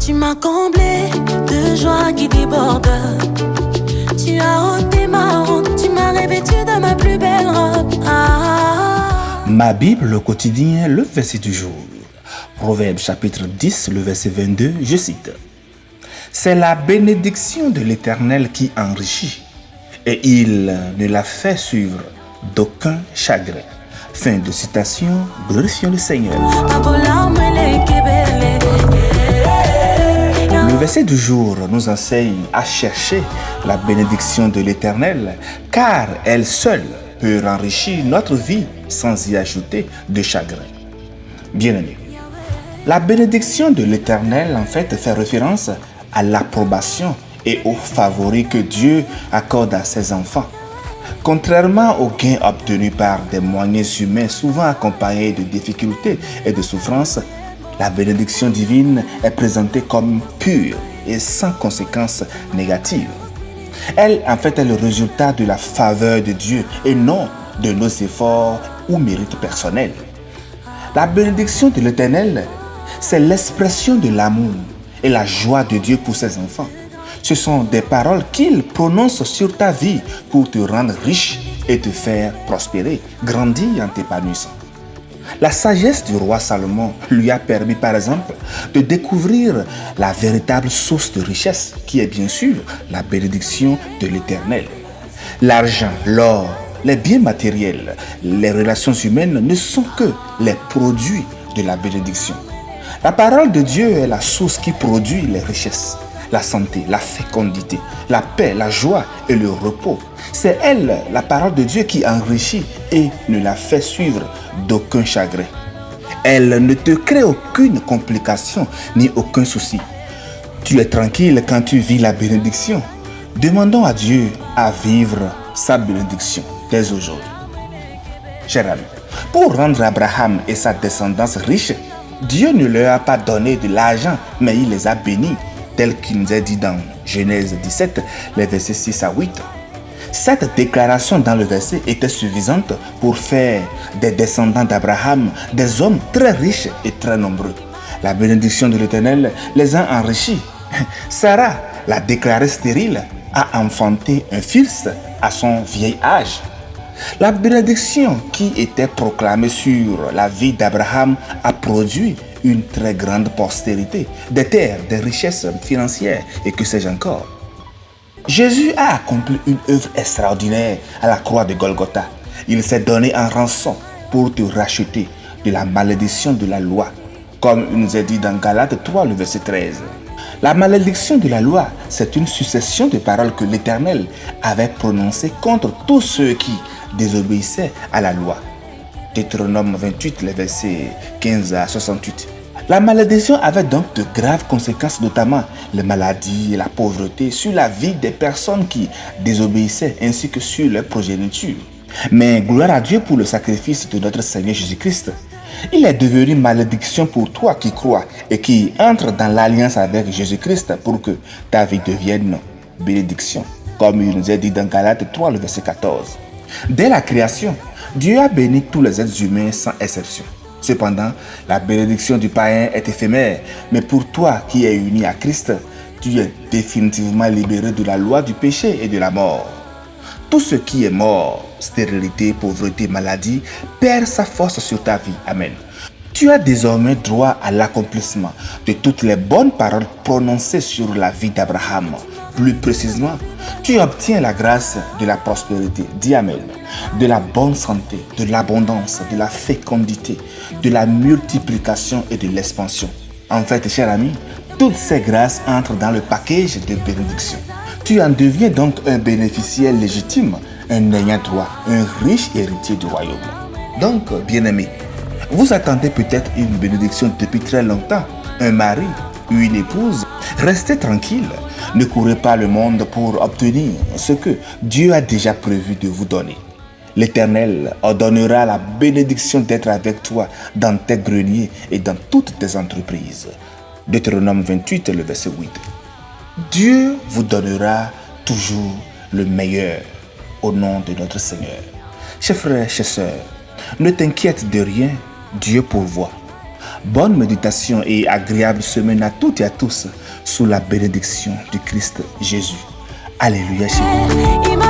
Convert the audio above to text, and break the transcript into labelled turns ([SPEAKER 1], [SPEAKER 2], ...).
[SPEAKER 1] Tu m'as comblé de joie qui déborde. Tu as ôté ma honte, tu m'as revêtu de ma plus belle robe.
[SPEAKER 2] Ma Bible, le quotidien, le verset du jour. Proverbe chapitre 10, le verset 22, je cite. C'est la bénédiction de l'Éternel qui enrichit, et il ne la fait suivre d'aucun chagrin. Fin de citation, glorifions le Seigneur. Le verset du jour nous enseigne à chercher la bénédiction de l'Éternel, car elle seule peut enrichir notre vie sans y ajouter de chagrin. Bien-aimés, la bénédiction de l'Éternel en fait référence à l'approbation et aux favoris que Dieu accorde à ses enfants. Contrairement aux gains obtenus par des moyens humains souvent accompagnés de difficultés et de souffrances, la bénédiction divine est présentée comme pure et sans conséquences négatives. Elle, en fait, est le résultat de la faveur de Dieu et non de nos efforts ou mérites personnels. La bénédiction de l'Éternel, c'est l'expression de l'amour et la joie de Dieu pour ses enfants. Ce sont des paroles qu'il prononce sur ta vie pour te rendre riche et te faire prospérer, grandir en t'épanouissant. La sagesse du roi Salomon lui a permis par exemple de découvrir la véritable source de richesse qui est bien sûr la bénédiction de l'Éternel. L'argent, l'or, les biens matériels, les relations humaines ne sont que les produits de la bénédiction. La parole de Dieu est la source qui produit les richesses, la santé, la fécondité, la paix, la joie et le repos. C'est elle, la parole de Dieu, qui enrichit et ne la fait suivre d'aucun chagrin. Elle ne te crée aucune complication ni aucun souci. Tu es tranquille quand tu vis la bénédiction. Demandons à Dieu à vivre sa bénédiction dès aujourd'hui. Cher ami, pour rendre Abraham et sa descendance riches, Dieu ne leur a pas donné de l'argent, mais il les a bénis, tel qu'il nous est dit dans Genèse 17, les versets 6 à 8. Cette déclaration dans le verset était suffisante pour faire des descendants d'Abraham des hommes très riches et très nombreux. La bénédiction de l'Éternel les a enrichis. Sarah, la déclarée stérile, a enfanté un fils à son vieil âge. La bénédiction qui était proclamée sur la vie d'Abraham a produit une très grande postérité, des terres, des richesses financières et que sais-je encore. Jésus a accompli une œuvre extraordinaire à la croix de Golgotha. Il s'est donné en rançon pour te racheter de la malédiction de la loi, comme il nous est dit dans Galates 3, le verset 13. La malédiction de la loi, c'est une succession de paroles que l'Éternel avait prononcées contre tous ceux qui désobéissaient à la loi. Deutéronome 28, les versets 15 à 68. La malédiction avait donc de graves conséquences, notamment les maladies et la pauvreté sur la vie des personnes qui désobéissaient ainsi que sur leur progéniture. Mais gloire à Dieu pour le sacrifice de notre Seigneur Jésus-Christ. Il est devenu malédiction pour toi qui crois et qui entre dans l'alliance avec Jésus-Christ pour que ta vie devienne bénédiction, comme il nous est dit dans Galates 3, le verset 14. Dès la création, Dieu a béni tous les êtres humains sans exception. Cependant, la bénédiction du païen est éphémère, mais pour toi qui es uni à Christ, tu es définitivement libéré de la loi du péché et de la mort. Tout ce qui est mort, stérilité, pauvreté, maladie, perd sa force sur ta vie. Amen. Tu as désormais droit à l'accomplissement de toutes les bonnes paroles prononcées sur la vie d'Abraham. Plus précisément, tu obtiens la grâce de la prospérité, dis Amen, de la bonne santé, de l'abondance, de la fécondité, de la multiplication et de l'expansion. En fait, cher ami, toutes ces grâces entrent dans le package de bénédiction. Tu en deviens donc un bénéficiaire légitime, un ayant droit, un riche héritier du royaume. Donc, bien-aimé, vous attendez peut-être une bénédiction depuis très longtemps, un mari ou une épouse. Restez tranquille, ne courez pas le monde pour obtenir ce que Dieu a déjà prévu de vous donner. L'Éternel ordonnera la bénédiction d'être avec toi dans tes greniers et dans toutes tes entreprises. Deutéronome 28, le verset 8. Dieu vous donnera toujours le meilleur au nom de notre Seigneur. Chers frères, chers sœurs, ne t'inquiète de rien, Dieu pourvoit. Bonne méditation et agréable semaine à toutes et à tous sous la bénédiction du Christ Jésus. Alléluia. Chérie.